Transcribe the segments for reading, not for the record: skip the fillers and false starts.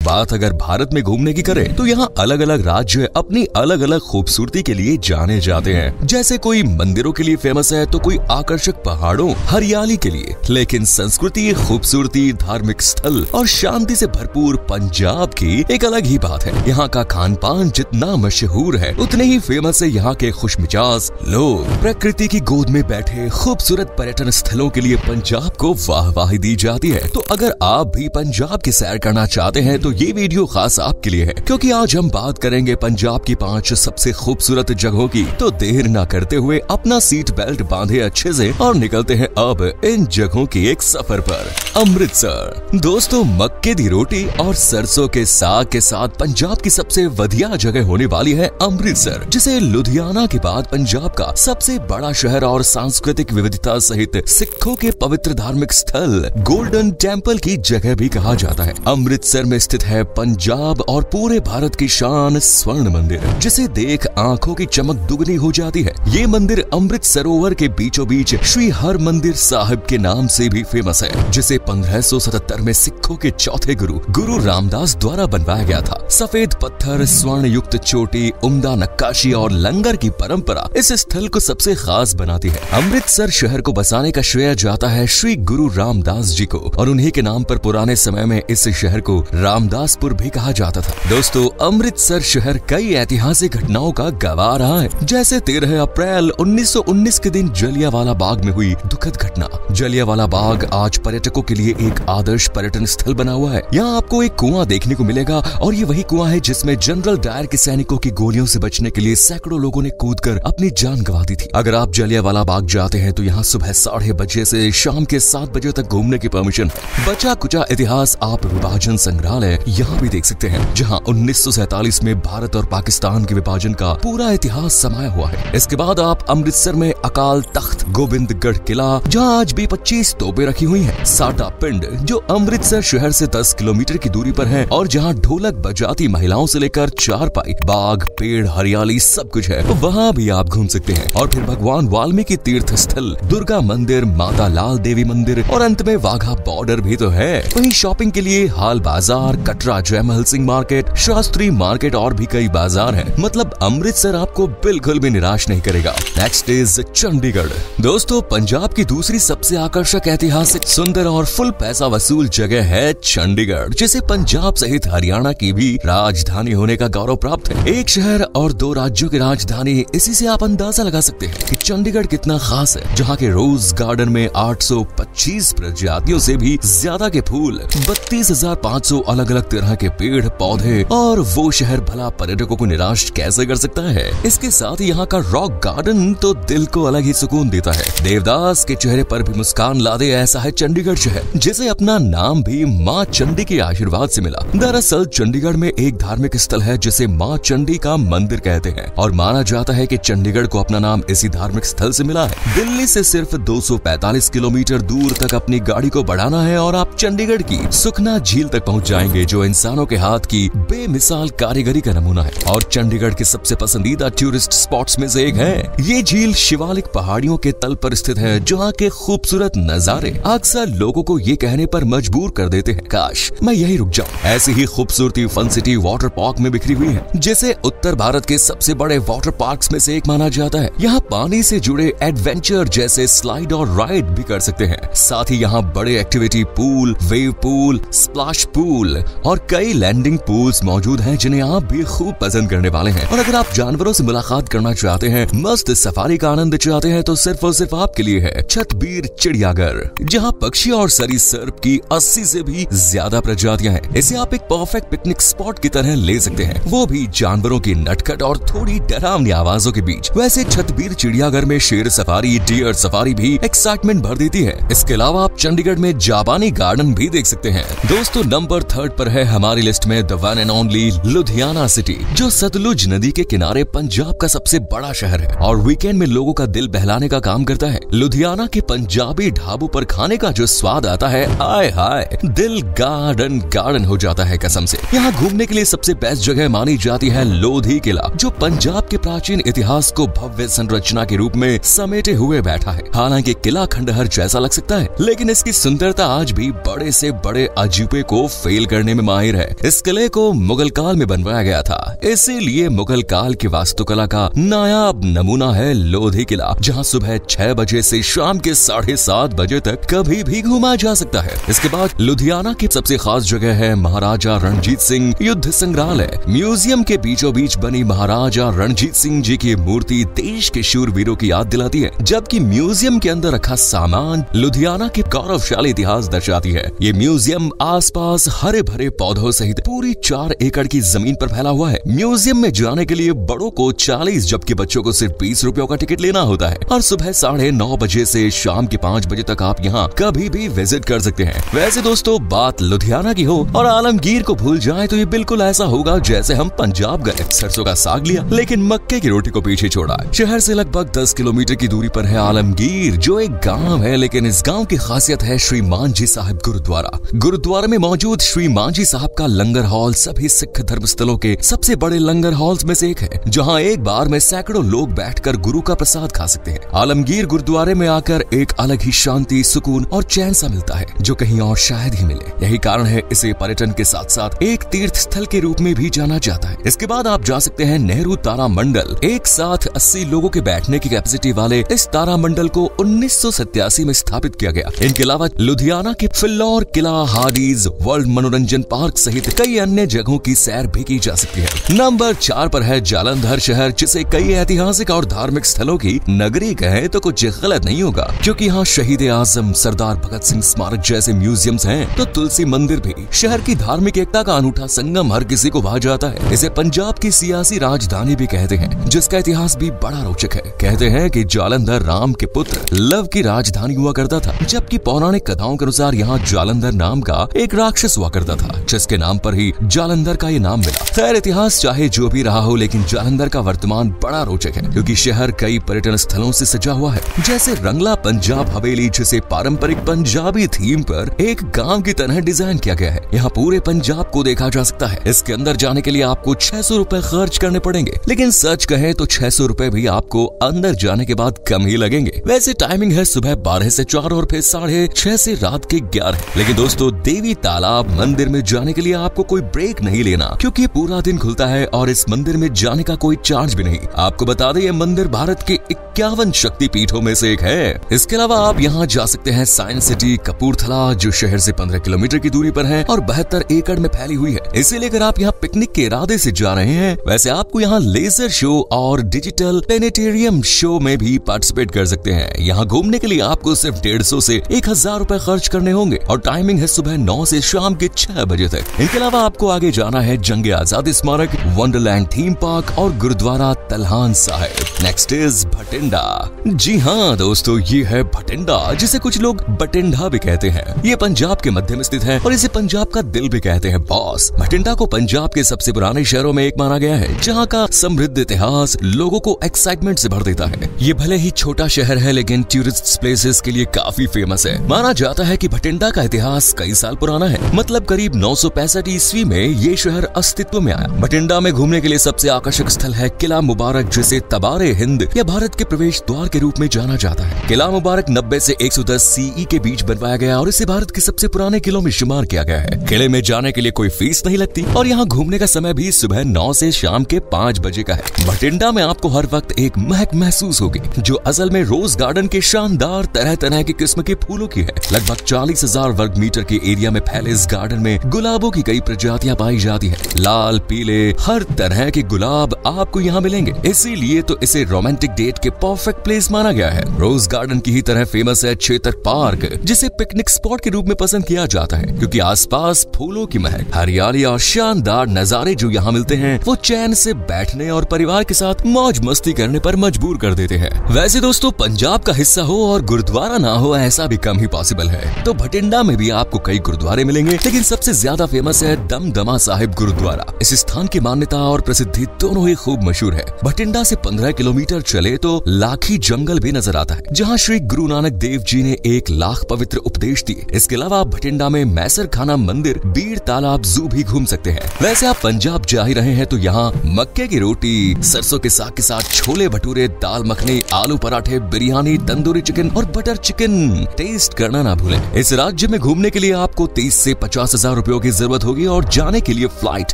बात अगर भारत में घूमने की करें तो यहाँ अलग अलग राज्य अपनी अलग अलग खूबसूरती के लिए जाने जाते हैं। जैसे कोई मंदिरों के लिए फेमस है तो कोई आकर्षक पहाड़ों हरियाली के लिए, लेकिन संस्कृति, खूबसूरती, धार्मिक स्थल और शांति से भरपूर पंजाब की एक अलग ही बात है। यहाँ का खान पान जितना मशहूर है उतने ही फेमस है यहाँ के खुशमिजाज लोग। प्रकृति की गोद में बैठे खूबसूरत पर्यटन स्थलों के लिए पंजाब को वाहवाही दी जाती है। तो अगर आप भी पंजाब की सैर करना चाहते हैं तो ये वीडियो खास आपके लिए है, क्योंकि आज हम बात करेंगे पंजाब की 5 सबसे खूबसूरत जगहों की। तो देर न करते हुए अपना सीट बेल्ट बांधे अच्छे से और निकलते हैं अब इन जगहों की एक सफर पर। अमृतसर दोस्तों, मक्के दी रोटी और सरसों के साग के साथ पंजाब की सबसे वधिया जगह होने वाली है अमृतसर, जिसे लुधियाना के बाद पंजाब का सबसे बड़ा शहर और सांस्कृतिक विविधता सहित सिखों के पवित्र धार्मिक स्थल गोल्डन टेम्पल की जगह भी कहा जाता है। अमृतसर में स्थित है पंजाब और पूरे भारत की शान स्वर्ण मंदिर, जिसे देख आंखों की चमक दुगनी हो जाती है। ये मंदिर अमृत सरोवर के बीचों बीच श्री हर मंदिर साहिब के नाम से भी फेमस है, जिसे 1577 में सिखों के चौथे गुरु रामदास द्वारा बनवाया गया था। सफेद पत्थर, स्वर्ण युक्त चोटी, उम्दा नक्काशी और लंगर की परंपरा इस स्थल को सबसे खास बनाती है। अमृतसर शहर को बसाने का श्रेय जाता है श्री गुरु रामदास जी को, और उन्हीं के नाम पर पुराने समय में इस शहर को रामदासपुर भी कहा जाता था। दोस्तों, अमृतसर शहर कई ऐतिहासिक घटनाओं का गवाह रहा है, जैसे 13 अप्रैल 1919 के दिन जलियांवाला बाग में हुई दुखद घटना। जलियांवाला बाग आज पर्यटकों के लिए एक आदर्श पर्यटन स्थल बना हुआ है। यहाँ आपको एक कुआं देखने को मिलेगा, और ये वही कुआं है जिसमें जनरल डायर के सैनिकों की गोलियों से बचने के लिए सैकड़ों लोगों ने कूदकर अपनी जान गंवा दी थी। अगर आप जलियांवाला बाग जाते हैं तो यहाँ सुबह 8:30 बजे से शाम के 7 बजे तक घूमने की परमिशन है। बचा कुचा इतिहास आप विभाजन संग्रहालय यहाँ भी देख सकते हैं, जहाँ 1947 में भारत और पाकिस्तान के विभाजन का पूरा इतिहास समाया हुआ है। इसके बाद आप अमृतसर में अकाल तख्त गोबिंदगढ़ किला, जहाँ आज भी 25 तोपें रखी हुई हैं। साडा पिंड, जो अमृतसर शहर से 10 किलोमीटर की दूरी पर है और जहाँ ढोलक बजाती महिलाओं से लेकर चारपाई, बाग, पेड़, हरियाली सब कुछ है, वहाँ भी आप घूम सकते हैं। और फिर भगवान वाल्मीकि तीर्थ स्थल, दुर्गा मंदिर, माता लाल देवी मंदिर और अंत में वाघा बॉर्डर भी तो है। वहीं शॉपिंग के लिए हाल बाजार, कटरा जयमहल सिंह मार्केट, शास्त्री मार्केट और भी कई बाजार हैं। मतलब अमृतसर आपको बिल्कुल भी निराश नहीं करेगा। Next is Chandigarh. दोस्तों, पंजाब की दूसरी सबसे आकर्षक, ऐतिहासिक, सुंदर और फुल पैसा वसूल जगह है चंडीगढ़, जिसे पंजाब सहित हरियाणा की भी राजधानी होने का गौरव प्राप्त है। एक शहर और 2 राज्यों की राजधानी, इसी से आप अंदाजा लगा सकते हैं कि चंडीगढ़ कितना खास है। जहाँ के रोज गार्डन में 825 प्रजातियों से भी ज्यादा के फूल, 32,500 अलग अलग तरह के पेड़ पौधे, और वो शहर भला पर्यटकों को निराश कैसे कर सकता है। इसके साथ ही यहाँ का रॉक गार्डन तो दिल को अलग ही सुकून देता है। देवदास के चेहरे पर भी मुस्कान ला दे ऐसा है चंडीगढ़ शहर, जिसे अपना नाम भी माँ चंडी के आशीर्वाद से मिला। दरअसल चंडीगढ़ में एक धार्मिक स्थल है जिसे माँ चंडी का मंदिर कहते हैं, और माना जाता है कि चंडीगढ़ को अपना नाम इसी धार्मिक स्थल से मिला है। दिल्ली से सिर्फ 245 किलोमीटर दूर तक अपनी गाड़ी को बढ़ाना है और आप चंडीगढ़ की सुखना झील तक पहुंच जाएंगे, जो इंसानों के हाथ की बेमिसाल कारीगरी का नमूना है और चंडीगढ़ के सबसे पसंदीदा टूरिस्ट स्पॉट्स में से एक है। ये झील शिवालिक पहाड़ियों के तल पर स्थित है, जहाँ के खूबसूरत नजारे अक्सर लोगों को ये कहने पर मजबूर कर देते हैं, काश मैं यही रुक जाऊं। ऐसी ही खूबसूरती फन सिटी वाटर पार्क में बिखरी हुई है, जिसे उत्तर भारत के सबसे बड़े वाटर पार्क्स में से एक माना जाता है। यहाँ पानी से जुड़े एडवेंचर जैसे स्लाइड और राइड भी कर सकते हैं। साथ ही यहाँ बड़े activity pool, wave pool, splash pool और कई लैंडिंग पूल्स मौजूद हैं, जिन्हें आप भी खूब पसंद करने वाले हैं। और अगर आप जानवरों से मुलाकात करना चाहते हैं, मस्त सफारी का आनंद चाहते हैं, तो सिर्फ और सिर्फ आपके लिए है छतबीर चिड़ियाघर, जहाँ पक्षी और सरीसृप की 80 से भी ज्यादा प्रजातियां हैं। इसे आप एक परफेक्ट पिकनिक स्पॉट की तरह ले सकते हैं, वो भी जानवरों की नटखट और थोड़ी डरावनी आवाजों के बीच। वैसे छतबीर चिड़ियाघर में शेर सफारी, डियर सफारी भी एक्साइटमेंट भर देती है। इसके अलावा आप चंडीगढ़ में जापानी गार्डन भी देख सकते हैं। दोस्तों, नंबर 3 पर है हमारी लिस्ट में the one and only Ludhiana city, जो सतलुज नदी के किनारे पंजाब का सबसे बड़ा शहर है और वीकेंड में लोगों का दिल बहलाने का काम करता है। लुधियाना के पंजाबी ढाबों पर खाने का जो स्वाद आता है, आय हाय, दिल गार्डन हो जाता है कसम से। यहाँ घूमने के लिए सबसे बेस्ट जगह मानी जाती है लोधी किला, जो पंजाब के प्राचीन इतिहास को भव्य संरचना के रूप में समेटे हुए बैठा है। हालांकि किला खंडहर जैसा लग सकता है, लेकिन इसकी सुंदरता आज भी बड़े से बड़े अजूबे को फेल करने में माहिर है। इस किले को मुगल काल में बनवाया गया था, इसीलिए मुगल काल की वास्तुकला का नायाब नमूना है लोधी किला, जहाँ सुबह 6 बजे से शाम के 7:30 बजे तक कभी भी घूमा जा सकता है। इसके बाद लुधियाना की सबसे खास जगह है महाराजा रणजीत सिंह युद्ध संग्रहालय। म्यूजियम के बीचों बीच बनी महाराजा रणजीत सिंह जी की मूर्ति देश के शूरवीरों की याद दिलाती है, जबकि म्यूजियम के अंदर रखा सामान लुधियाना के गौरवशाली इतिहास दर्शाती है। ये म्यूजियम आसपास हरे भरे पौधों सहित पूरी 4 एकड़ की जमीन पर फैला हुआ है। म्यूजियम में जाने के लिए बड़ों को 40 जबकि बच्चों को सिर्फ 20 रुपयों का टिकट लेना होता है और सुबह 9:30 बजे से शाम के 5 बजे तक आप यहाँ कभी भी विजिट कर सकते हैं। वैसे दोस्तों, बात लुधियाना की हो और आलमगीर को भूल जाए तो ये बिल्कुल ऐसा होगा जैसे हम पंजाब गए, सरसों का साग लिया लेकिन मक्के की रोटी को पीछे छोड़ा। शहर से लगभग 10 किलोमीटर की दूरी पर है आलमगीर, जो एक गांव है, लेकिन इस गांव की खासियत है श्री मांझी साहिब गुरुद्वारा। गुरुद्वारा में मौजूद श्री मांझी साहब का लंगर हॉल सभी सिख धर्म स्थलों के सबसे बड़े लंगर हॉल्स में से एक है, जहां एक बार में सैकड़ों लोग बैठकर गुरु का प्रसाद खा सकते हैं। आलमगीर गुरुद्वारे में आकर एक अलग ही शांति, सुकून और चैन सा मिलता है, जो कहीं और शायद ही मिले। यही कारण है इसे पर्यटन के साथ साथ एक तीर्थ स्थल के रूप में भी जाना जाता है। इसके बाद आप जा सकते हैं नेहरू तारा मंडल। एक साथ 80 लोगों के बैठने की कैपेसिटी वाले इस तारा मंडल को 1987 में स्थापित किया गया। इनके अलावा लुधियाना के फिल्लौर किला, हार्डीज, वर्ल्ड मनोरंजन पार्क सहित कई अन्य जगहों की सैर भी की जा सकती है। नंबर 4 पर है जालंधर शहर, जिसे कई ऐतिहासिक और धार्मिक स्थलों की नगरी कहे तो कुछ गलत नहीं होगा, क्योंकि यहाँ शहीद आजम सरदार भगत सिंह स्मारक जैसे म्यूजियम्स हैं, तो तुलसी मंदिर भी शहर की धार्मिक एकता का अनूठा संगम हर किसी को भा जाता है। इसे पंजाब की सियासी राजधानी भी कहते हैं, जिसका इतिहास भी बड़ा रोचक है। कहते हैं कि जालंधर राम के पुत्र लव की राजधानी हुआ करता था, जबकि पौराणिक कथाओं के अनुसार यहाँ जालंधर नाम का एक राक्षस हुआ करता था, जिसके नाम पर ही जालंधर का ये नाम मिला। खैर, इतिहास चाहे जो भी रहा हो, लेकिन जालंधर का वर्तमान बड़ा रोचक है, क्योंकि शहर कई पर्यटन स्थलों से सजा हुआ है, जैसे रंगला पंजाब हवेली, जिसे पारंपरिक पंजाबी थीम पर एक गांव की तरह डिजाइन किया गया है। यहाँ पूरे पंजाब को देखा जा सकता है। इसके अंदर जाने के लिए आपको 600 रुपए खर्च करने पड़ेंगे, लेकिन सच कहे तो 600 रुपए भी आपको अंदर जाने के बाद कम ही लगेंगे। वैसे टाइमिंग है सुबह 12 से 4 और फिर 6:30 से रात के 11। लेकिन दोस्तों, देवी तालाब मंदिर में जाने के लिए आपको कोई ब्रेक नहीं लेना, क्योंकि पूरा दिन खुलता है और इस मंदिर में जाने का कोई चार्ज भी नहीं। आपको बता दें, ये मंदिर भारत के 51 शक्ति पीठों में से एक है। इसके अलावा आप यहाँ जा सकते हैं साइंस सिटी कपूरथला, जो शहर से 15 किलोमीटर की दूरी पर है और 72 एकड़ में फैली हुई है। इसीलिए अगर आप यहाँ पिकनिक के इरादे से जा रहे हैं, वैसे आपको यहाँ लेजर शो और डिजिटल प्लेनेटेरियम शो में भी पार्टिसिपेट कर सकते हैं। यहाँ घूमने के लिए आपको सिर्फ 150 से 1000 रुपए खर्च करने होंगे और टाइमिंग है सुबह 9 से शाम के 6 बजे तक। इनके अलावा आपको आगे जाना है जंगे आजादी स्मारक, वंडरलैंड थीम पार्क और गुरुद्वारा तलहान साहिब। Next is Bhatinda. जी हाँ दोस्तों, ये है भटिंडा, जिसे कुछ लोग बटिंडा भी कहते हैं। ये पंजाब के मध्य में स्थित है और इसे पंजाब का दिल भी कहते हैं बॉस। भटिंडा को पंजाब के सबसे पुराने शहरों में एक माना गया है, जहाँ का समृद्ध इतिहास लोगों को एक्साइटमेंट से भर देता है। ये भले ही छोटा शहर है, लेकिन टूरिस्ट प्लेसेस के लिए काफी फेमस है। माना जाता है कि भटिंडा का इतिहास कई साल पुराना है, मतलब करीब 965 ईस्वी में ये शहर अस्तित्व में आया। भटिंडा में घूमने के लिए सबसे आकर्षक स्थल है किला मुबारक, जिसे तबारे हिंद या भारत के प्रवेश द्वार के रूप में जाना जाता है। किला मुबारक 90 से 110 सीई के बीच बनवाया गया और इसे भारत के सबसे पुराने किलों में शुमार किया गया है। किले में जाने के लिए कोई फीस नहीं लगती और यहाँ घूमने का समय भी सुबह 9 से शाम के 5 बजे का है। भटिंडा में आपको हर वक्त एक महक महसूस होगी, जो असल में रोज गार्डन के शानदार तरह तरह की किस्म के फूलों की है। लगभग 40,000 वर्ग मीटर के एरिया में फैले इस गार्डन में गुलाबों की कई प्रजातियां पाई जाती है। लाल, पीले, हर तरह के गुलाब आपको यहाँ मिलेंगे, इसीलिए तो इसे रोमांटिक डेट के परफेक्ट प्लेस माना गया है। रोज गार्डन की ही तरह फेमस है चेतक पार्क, जिसे पिकनिक स्पॉट के रूप में पसंद किया जाता है, क्योंकि आसपास फूलों की महक, हरियाली और शानदार नजारे जो यहाँ मिलते हैं, वो चैन से बैठने और परिवार के साथ मौज मस्ती करने पर मजबूर कर देते हैं। वैसे दोस्तों, पंजाब का हिस्सा हो और गुरुद्वारा ना हो, ऐसा भी कम ही पॉसिबल है। तो भटिंडा में भी आपको कई गुरुद्वारे मिलेंगे, लेकिन सबसे ज्यादा फेमस है दमदमा साहिब गुरुद्वारा। इस स्थान की मान्यता और प्रसिद्धि दोनों ही खूब मशहूर है। भटिंडा से 15 किलोमीटर चले तो लाखी जंगल भी नजर आता है, जहाँ श्री गुरु नानक देव जी ने 1 लाख पवित्र उपदेश दिए। इसके अलावा आप भटिंडा में मैसर खाना मंदिर, बीड़ तालाब, जू भी घूम सकते हैं। वैसे आप पंजाब जा ही रहे हैं तो यहाँ मक्के की रोटी, सरसों के साग के साथ छोले भटूरे, दाल मखनी, आलू पराठे, बिरयानी, तंदूरी चिकन और बटर चिकन टेस्ट करना ना भूलें। इस राज्य में घूमने के लिए आपको 30 से 50 हजार रुपयों की जरूरत होगी और जाने के लिए फ्लाइट,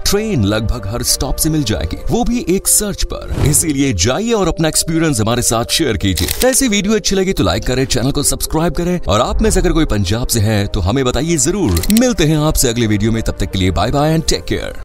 ट्रेन लगभग हर स्टॉप से मिल जाएगी, वो भी एक सर्च पर। इसीलिए जाइए और अपना एक्सपीरियंस हमारे साथ शेयर कीजिए। ऐसी वीडियो अच्छी लगी तो लाइक करें, चैनल को सब्सक्राइब करें और आप में से अगर कोई पंजाब से है तो हमें बताइए जरूर। मिलते हैं आपसे अगले वीडियो में, तब तक के लिए bye bye and take care.